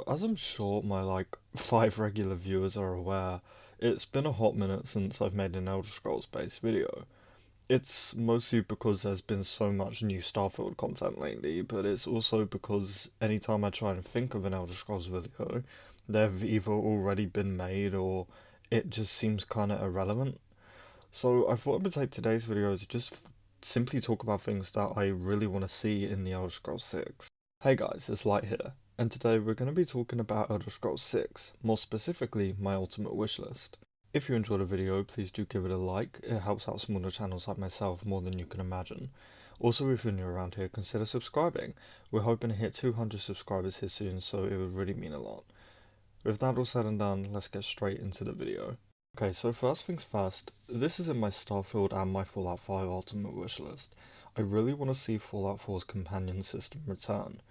As I'm sure my 5 regular viewers are aware, it's been a hot minute since I've made an Elder Scrolls based video. It's mostly because there's been so much new Starfield content lately, but it's also because anytime I try and think of an Elder Scrolls video, they've either already been made or it just seems kinda irrelevant. So I thought I would take today's video to just simply talk about things that I really want to see in the Elder Scrolls 6. Hey guys, it's Light here, and today we're going to be talking about Elder Scrolls 6, more specifically my ultimate wishlist. If you enjoyed the video, please do give it a like, it helps out smaller channels like myself more than you can imagine. Also, if you're new around here, consider subscribing. We're hoping to hit 200 subscribers here soon, so it would really mean a lot. With that all said and done, let's get straight into the video. Okay, so first things first, this is in my Starfield and my Fallout 5 ultimate wishlist. I really want to see Fallout 4's companion system return.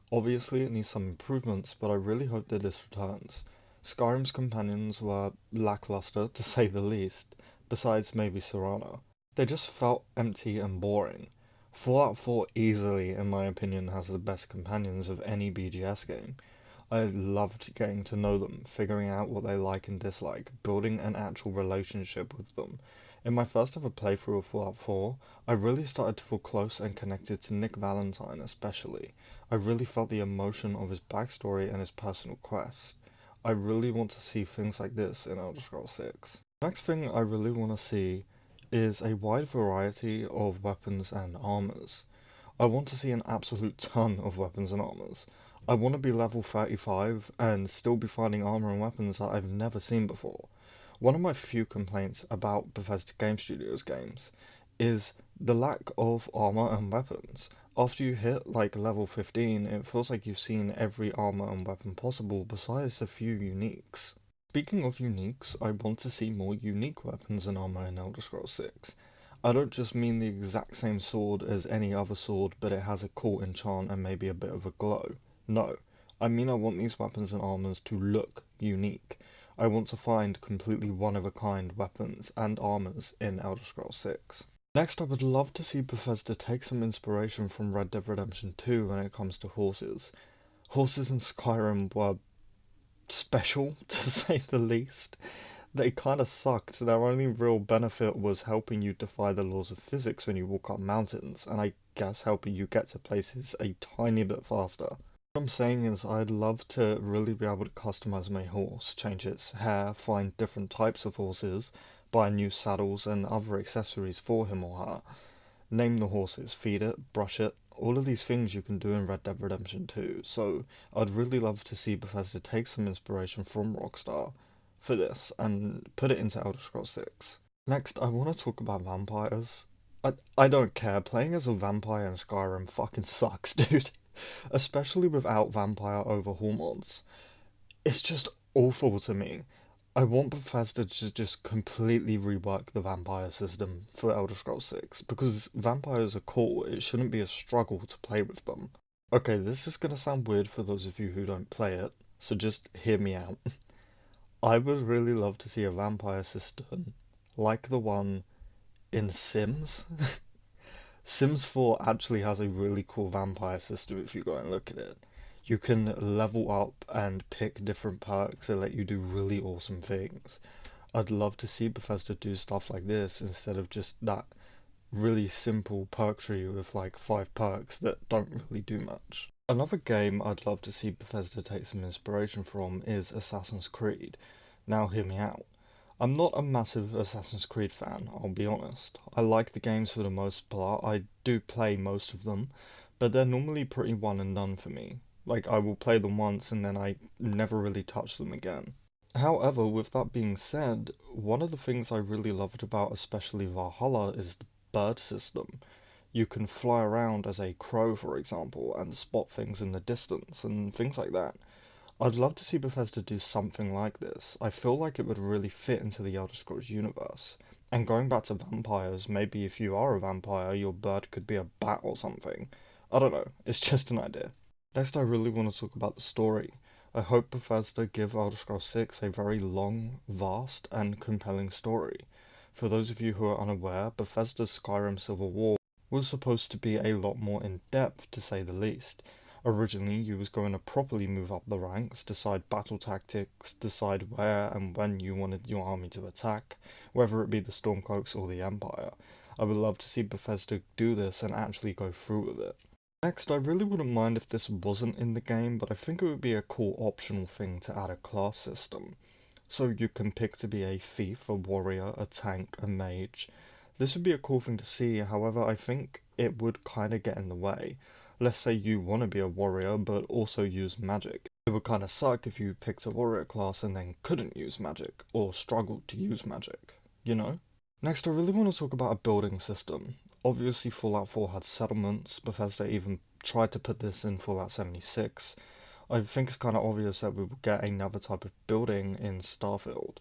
Obviously it needs some improvements, but I really hope that this returns. Skyrim's companions were lackluster, to say the least, besides maybe Serana. They just felt empty and boring. Fallout 4 easily, in my opinion, has the best companions of any BGS game. I loved getting to know them, figuring out what they like and dislike, building an actual relationship with them. In my first ever playthrough of Fallout 4, I really started to feel close and connected to Nick Valentine especially. I really felt the emotion of his backstory and his personal quest. I really want to see things like this in Elder Scrolls 6. The next thing I really want to see is a wide variety of weapons and armors. I want to see an absolute ton of weapons and armors. I want to be level 35 and still be finding armor and weapons that I've never seen before. One of my few complaints about Bethesda Game Studios games is the lack of armor and weapons. After you hit level 15, it feels like you've seen every armor and weapon possible besides a few uniques. Speaking of uniques, I want to see more unique weapons and armor in Elder Scrolls 6. I don't just mean the exact same sword as any other sword, but it has a cool enchant and maybe a bit of a glow. No, I mean I want these weapons and armors to look unique. I want to find completely one-of-a-kind weapons and armors in Elder Scrolls 6. Next, I would love to see Bethesda take some inspiration from Red Dead Redemption 2 when it comes to horses. Horses in Skyrim were special, to say the least. They kinda sucked. Their only real benefit was helping you defy the laws of physics when you walk up mountains, and I guess helping you get to places a tiny bit faster. What I'm saying is I'd love to really be able to customize my horse, change its hair, find different types of horses, buy new saddles and other accessories for him or her, name the horses, feed it, brush it, all of these things you can do in Red Dead Redemption 2, so I'd really love to see Bethesda take some inspiration from Rockstar for this and put it into Elder Scrolls 6. Next, I want to talk about vampires. I don't care, playing as a vampire in Skyrim fucking sucks, dude. Especially without vampire overhaul mods. It's just awful to me. I want Bethesda to just completely rework the vampire system for Elder Scrolls 6, because vampires are cool, it shouldn't be a struggle to play with them. Okay, this is gonna sound weird for those of you who don't play it, so just hear me out. I would really love to see a vampire system like the one in Sims. Sims 4 actually has a really cool vampire system if you go and look at it. You can level up and pick different perks that let you do really awesome things. I'd love to see Bethesda do stuff like this instead of just that really simple perk tree with 5 perks that don't really do much. Another game I'd love to see Bethesda take some inspiration from is Assassin's Creed. Now hear me out. I'm not a massive Assassin's Creed fan, I'll be honest. I like the games for the most part, I do play most of them, but they're normally pretty one and done for me. I will play them once and then I never really touch them again. However, with that being said, one of the things I really loved about especially Valhalla is the bird system. You can fly around as a crow, for example, and spot things in the distance and things like that. I'd love to see Bethesda do something like this. I feel like it would really fit into the Elder Scrolls universe. And going back to vampires, maybe if you are a vampire, your bird could be a bat or something. I don't know, it's just an idea. Next, I really want to talk about the story. I hope Bethesda give Elder Scrolls 6 a very long, vast, and compelling story. For those of you who are unaware, Bethesda's Skyrim Civil War was supposed to be a lot more in-depth, to say the least. Originally, you was going to properly move up the ranks, decide battle tactics, decide where and when you wanted your army to attack, whether it be the Stormcloaks or the Empire. I would love to see Bethesda do this and actually go through with it. Next, I really wouldn't mind if this wasn't in the game, but I think it would be a cool optional thing to add a class system. So you can pick to be a thief, a warrior, a tank, a mage. This would be a cool thing to see, however I think it would kinda get in the way. Let's say you want to be a warrior but also use magic. It would kinda suck if you picked a warrior class and then couldn't use magic, or struggled to use magic, you know? Next, I really want to talk about a building system. Obviously Fallout 4 had settlements, Bethesda even tried to put this in Fallout 76. I think it's kind of obvious that we will get another type of building in Starfield.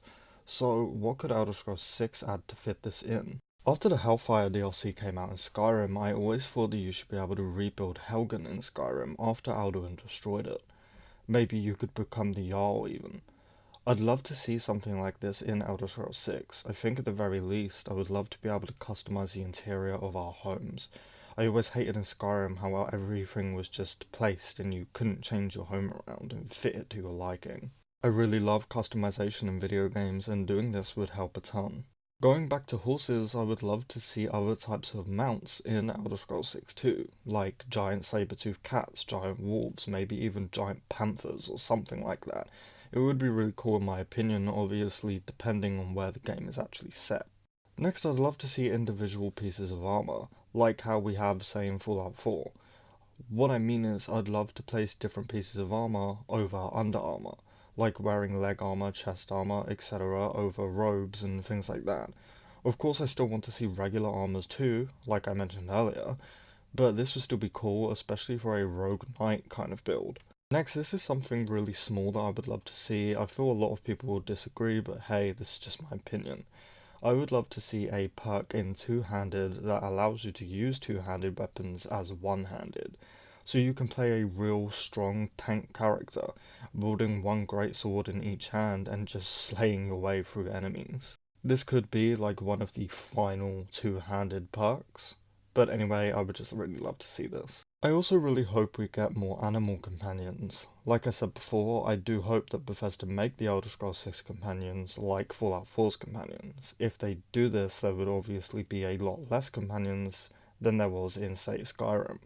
So what could Elder Scrolls 6 add to fit this in? After the Hellfire DLC came out in Skyrim, I always thought that you should be able to rebuild Helgen in Skyrim after Alduin destroyed it. Maybe you could become the Jarl even. I'd love to see something like this in Elder Scrolls 6. I think at the very least, I would love to be able to customize the interior of our homes. I always hated in Skyrim how everything was just placed and you couldn't change your home around and fit it to your liking. I really love customization in video games, and doing this would help a ton. Going back to horses, I would love to see other types of mounts in Elder Scrolls 6 too, like giant saber-toothed cats, giant wolves, maybe even giant panthers or something like that. It would be really cool in my opinion, obviously depending on where the game is actually set. Next, I'd love to see individual pieces of armor, like how we have, say, in Fallout 4. What I mean is, I'd love to place different pieces of armor over under armor, like wearing leg armor, chest armor, etc. over robes and things like that. Of course, I still want to see regular armors too, like I mentioned earlier, but this would still be cool, especially for a rogue knight kind of build. Next, this is something really small that I would love to see. I feel a lot of people will disagree, but hey, this is just my opinion. I would love to see a perk in two-handed that allows you to use two-handed weapons as one-handed. So you can play a real strong tank character, wielding one great sword in each hand and just slaying your way through enemies. This could be like one of the final two-handed perks. But anyway, I would just really love to see this. I also really hope we get more animal companions. Like I said before, I do hope that Bethesda make the Elder Scrolls 6 companions like Fallout 4's companions. If they do this, there would obviously be a lot less companions than there was in, say, Skyrim.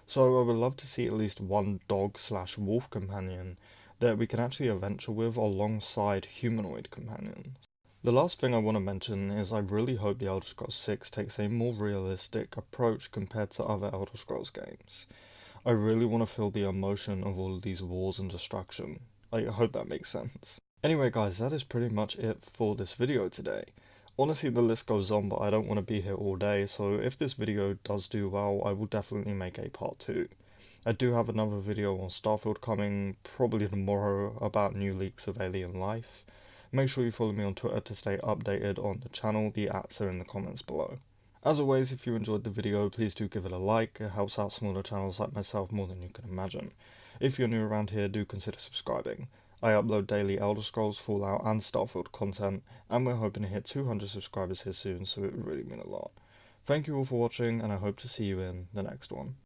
So I would love to see at least one dog/wolf companion that we can actually adventure with alongside humanoid companions. The last thing I want to mention is I really hope the Elder Scrolls 6 takes a more realistic approach compared to other Elder Scrolls games. I really want to feel the emotion of all of these wars and destruction. I hope that makes sense. Anyway guys, that is pretty much it for this video today. Honestly, the list goes on, but I don't want to be here all day, so if this video does do well, I will definitely make a part 2. I do have another video on Starfield coming, probably tomorrow, about new leaks of alien life. Make sure you follow me on Twitter to stay updated on the channel, the ats are in the comments below. As always, if you enjoyed the video, please do give it a like, it helps out smaller channels like myself more than you can imagine. If you're new around here, do consider subscribing. I upload daily Elder Scrolls, Fallout and Starfield content, and we're hoping to hit 200 subscribers here soon, so it would really mean a lot. Thank you all for watching, and I hope to see you in the next one.